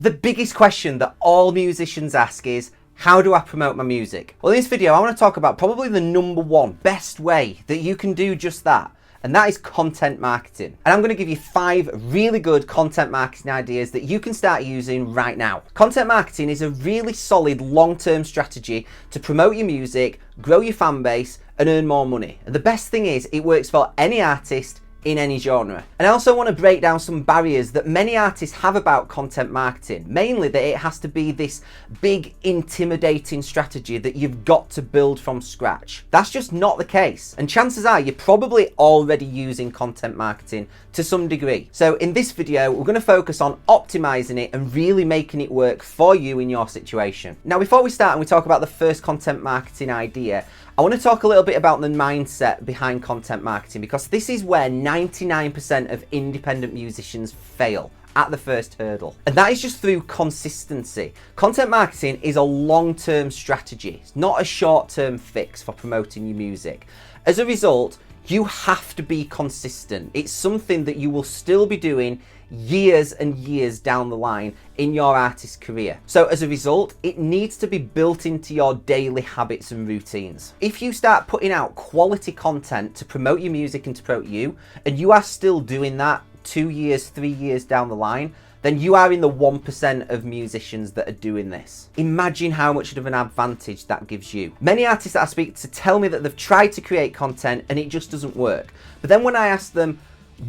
The biggest question that all musicians ask is, how do I promote my music? Well, in this video, I want to talk about probably the number one best way that you can do just that. And that is content marketing. And I'm going to give you 5 really good content marketing ideas that you can start using right now. Content marketing is a really solid long-term strategy to promote your music, grow your fan base, and earn more money. And the best thing is it works for any artist in any genre. And I also want to break down some barriers that many artists have about content marketing, mainly that it has to be this big intimidating strategy that you've got to build from scratch. That's just not the case, and chances are you're probably already using content marketing to some degree. So in this video we're going to focus on optimizing it and really making it work for you in your situation. Now before we start and we talk about the first content marketing idea, I want to talk a little bit about the mindset behind content marketing, because this is where 99% of independent musicians fail at the first hurdle. And that is just through consistency. Content marketing is a long-term strategy. It's not a short-term fix for promoting your music. As a result, you have to be consistent. It's something that you will still be doing years and years down the line in your artist's career. So as a result, it needs to be built into your daily habits and routines. If you start putting out quality content to promote your music and to promote you, and you are still doing that 2 years, 3 years down the line, then you are in the 1% of musicians that are doing this. Imagine how much of an advantage that gives you. Many artists that I speak to tell me that they've tried to create content and it just doesn't work. But then when I ask them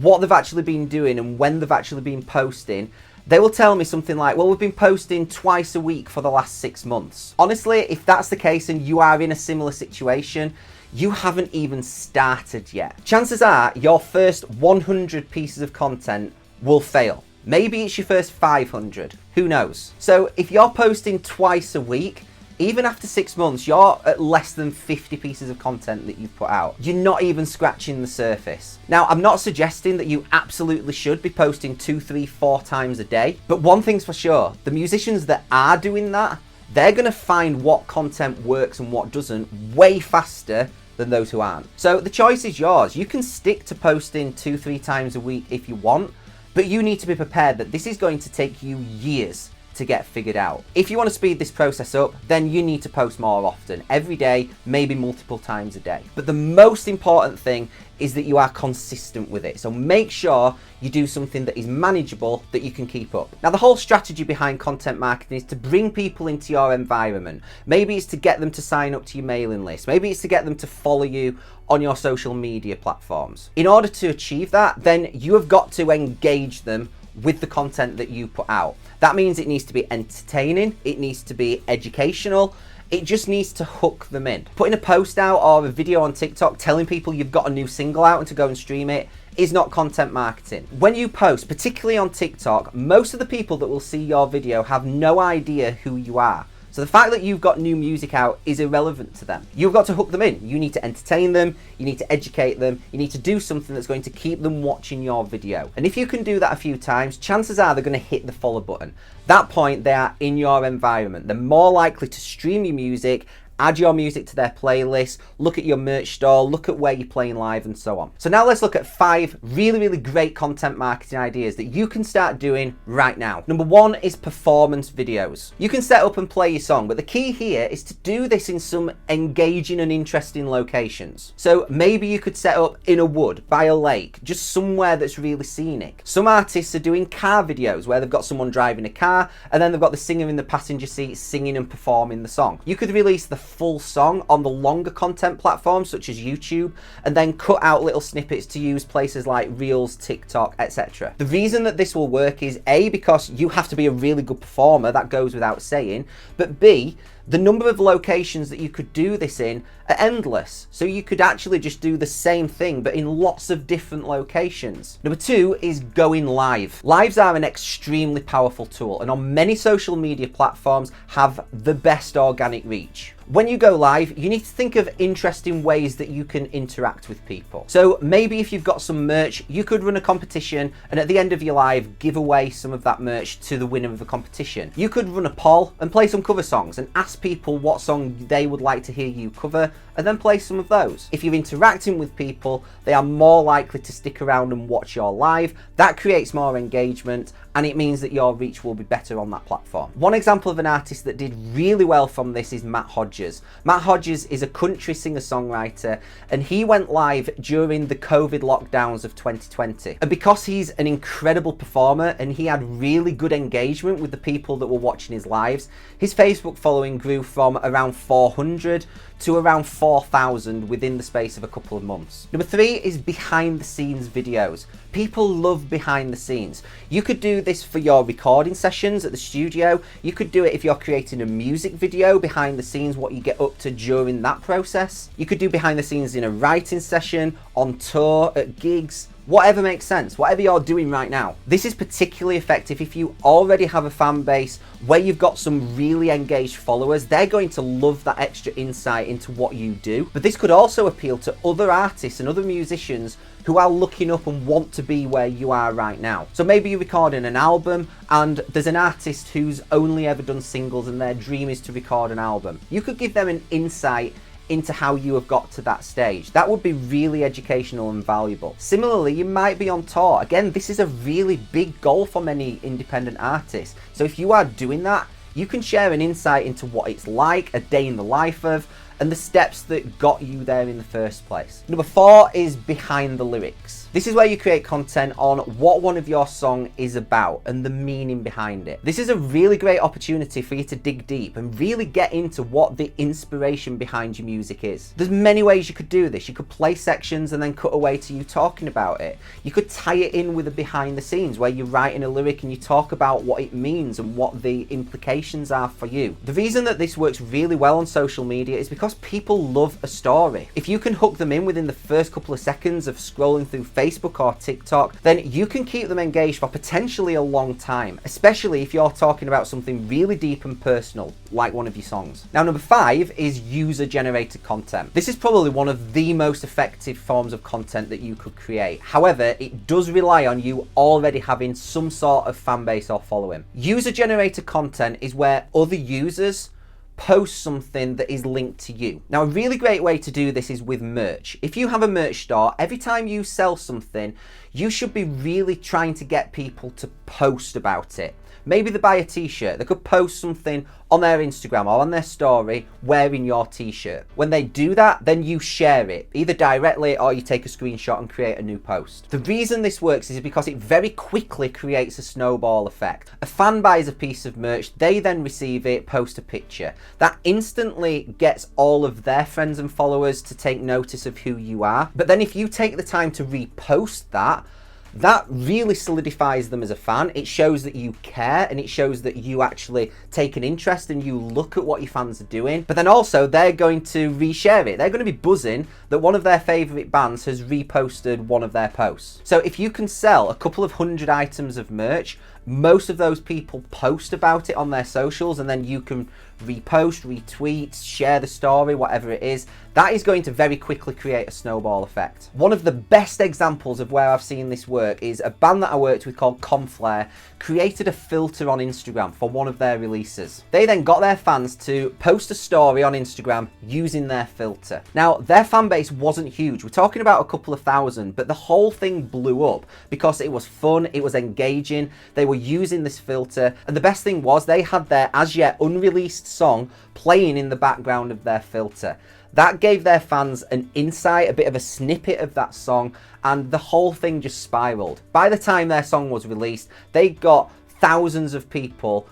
what they've actually been doing and when they've actually been posting, they will tell me something like, well, we've been posting twice a week for the last 6 months. Honestly, if that's the case and you are in a similar situation, you haven't even started yet. Chances are your first 100 pieces of content will fail. Maybe it's your first 500, who knows? So if you're posting twice a week, even after 6 months, you're at less than 50 pieces of content that you've put out. You're not even scratching the surface. Now, I'm not suggesting that you absolutely should be posting 2, 3, 4 times a day, but one thing's for sure, the musicians that are doing that, they're gonna find what content works and what doesn't way faster than those who aren't. So the choice is yours. You can stick to posting 2, 3 times a week if you want, but you need to be prepared that this is going to take you years to get figured out. If you want to speed this process up, then you need to post more often, every day, maybe multiple times a day. But the most important thing is that you are consistent with it. So make sure you do something that is manageable, that you can keep up. Now, the whole strategy behind content marketing is to bring people into your environment. Maybe it's to get them to sign up to your mailing list. Maybe it's to get them to follow you on your social media platforms. In order to achieve that, then you have got to engage them with the content that you put out. That means it needs to be entertaining, it needs to be educational, it just needs to hook them in. Putting a post out or a video on TikTok telling people you've got a new single out and to go and stream it is not content marketing. When you post, particularly on TikTok, most of the people that will see your video have no idea who you are. So the fact that you've got new music out is irrelevant to them. You've got to hook them in. You need to entertain them, you need to educate them, you need to do something that's going to keep them watching your video. And if you can do that a few times, chances are they're going to hit the follow button. That point, they are in your environment. They're more likely to stream your music, add your music to their playlist, look at your merch store, look at where you're playing live, and so on. So now let's look at 5 really great content marketing ideas that you can start doing right now. Number 1 is performance videos. You can set up and play your song, but the key here is to do this in some engaging and interesting locations. So maybe you could set up in a wood, by a lake, just somewhere that's really scenic. Some artists are doing car videos where they've got someone driving a car and then they've got the singer in the passenger seat singing and performing the song. You could release the full song on the longer content platforms such as YouTube, and then cut out little snippets to use places like Reels, TikTok, etc. The reason that this will work is A, because you have to be a really good performer, that goes without saying, but B, the number of locations that you could do this in are endless. So you could actually just do the same thing, but in lots of different locations. Number 2 is going live. Lives are an extremely powerful tool, and on many social media platforms have the best organic reach. When you go live, you need to think of interesting ways that you can interact with people. So maybe if you've got some merch, you could run a competition and at the end of your live, give away some of that merch to the winner of the competition. You could run a poll and play some cover songs and ask people what song they would like to hear you cover, and then play some of those. If you're interacting with people, they are more likely to stick around and watch your live. That creates more engagement, and it means that your reach will be better on that platform. One example of an artist that did really well from this is Matt Hodges. Matt Hodges is a country singer-songwriter, and he went live during the COVID lockdowns of 2020. And because he's an incredible performer and he had really good engagement with the people that were watching his lives, his Facebook following grew from around 400 to around 4,000 within the space of a couple of months. Number 3 is behind the scenes videos. People love behind the scenes. You could do this for your recording sessions at the studio. You could do it if you're creating a music video, behind the scenes, what you get up to during that process. You could do behind the scenes in a writing session, on tour, at gigs, whatever makes sense, whatever you're doing right now. This is particularly effective if you already have a fan base where you've got some really engaged followers. They're going to love that extra insight into what you do. But this could also appeal to other artists and other musicians who are looking up and want to be where you are right now. So maybe you're recording an album and there's an artist who's only ever done singles and their dream is to record an album. You could give them an insight into how you have got to that stage. That would be really educational and valuable. Similarly, you might be on tour. Again, this is a really big goal for many independent artists. So if you are doing that, you can share an insight into what it's like, a day in the life of, and the steps that got you there in the first place. Number 4 is behind the lyrics. This is where you create content on what one of your songs is about and the meaning behind it. This is a really great opportunity for you to dig deep and really get into what the inspiration behind your music is. There's many ways you could do this. You could play sections and then cut away to you talking about it. You could tie it in with a behind the scenes where you're writing a lyric and you talk about what it means and what the implications are for you. The reason that this works really well on social media is because people love a story. If you can hook them in within the first couple of seconds of scrolling through Facebook or TikTok, then you can keep them engaged for potentially a long time, especially if you're talking about something really deep and personal, like one of your songs. Now, number 5 is user-generated content. This is probably one of the most effective forms of content that you could create. However, it does rely on you already having some sort of fan base or following. User-generated content is where other users post something that is linked to you. Now, a really great way to do this is with merch. If you have a merch store, every time you sell something, you should be really trying to get people to post about it. Maybe they buy a t-shirt, they could post something on their Instagram or on their story wearing your t-shirt. When they do that, then you share it, either directly or you take a screenshot and create a new post. The reason this works is because it very quickly creates a snowball effect. A fan buys a piece of merch, they then receive it, post a picture. That instantly gets all of their friends and followers to take notice of who you are. But then if you take the time to repost that really solidifies them as a fan. It shows that you care and it shows that you actually take an interest and you look at what your fans are doing. But then also they're going to reshare it. They're going to be buzzing that one of their favorite bands has reposted one of their posts. So if you can sell a couple of 100 items of merch, most of those people post about it on their socials, and then you can repost, retweet, share the story, whatever it is. That is going to very quickly create a snowball effect. One of the best examples of where I've seen this work is a band that I worked with called Conflare created a filter on Instagram for one of their releases. They then got their fans to post a story on Instagram using their filter. Now, their fan base wasn't huge. We're talking about a couple of thousand, but the whole thing blew up because it was fun, it was engaging, they were using this filter, and the best thing was they had their as yet unreleased song playing in the background of their filter. That gave their fans an insight, a bit of a snippet of that song, and the whole thing just spiraled. By the time their song was released, they got thousands of people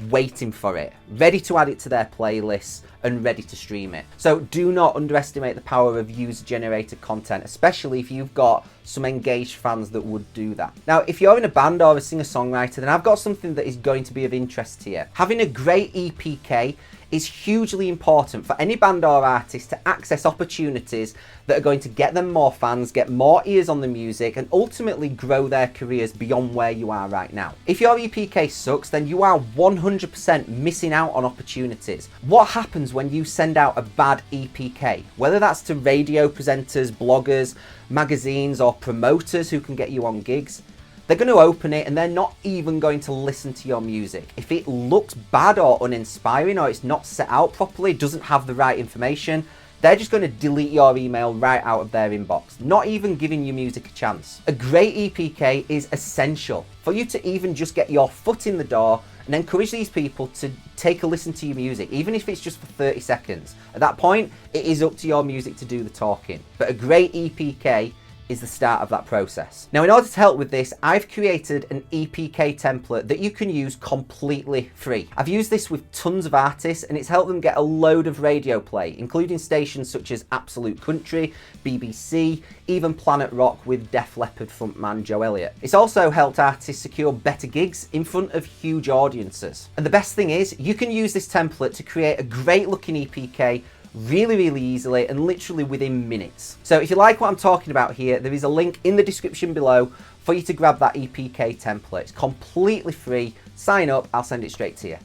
waiting for it, ready to add it to their playlists and ready to stream it. So do not underestimate the power of user-generated content, especially if you've got some engaged fans that would do that. Now, if you're in a band or a singer-songwriter, then I've got something that is going to be of interest to you. Having a great EPK is hugely important for any band or artist to access opportunities that are going to get them more fans, get more ears on the music, and ultimately grow their careers beyond where you are right now. If your EPK sucks, then you are 100% missing out on opportunities. What happens when you send out a bad EPK? Whether that's to radio presenters, bloggers, magazines, or promoters who can get you on gigs, they're going to open it and they're not even going to listen to your music. If it looks bad or uninspiring, or it's not set out properly, doesn't have the right information, they're just going to delete your email right out of their inbox, not even giving your music a chance. A great EPK is essential for you to even just get your foot in the door and encourage these people to take a listen to your music, even if it's just for 30 seconds. At that point, it is up to your music to do the talking. But a great EPK is the start of that process. Now, in order to help with this, I've created an EPK template that you can use completely free. I've used this with tons of artists and it's helped them get a load of radio play, including stations such as Absolute Country, BBC, even Planet Rock with Def Leppard frontman Joe Elliott. It's also helped artists secure better gigs in front of huge audiences. And the best thing is, you can use this template to create a great looking EPK really easily and literally within minutes. So if you like what I'm talking about here, there is a link in the description below for you to grab that EPK template. It's completely free. Sign up, I'll send it straight to you.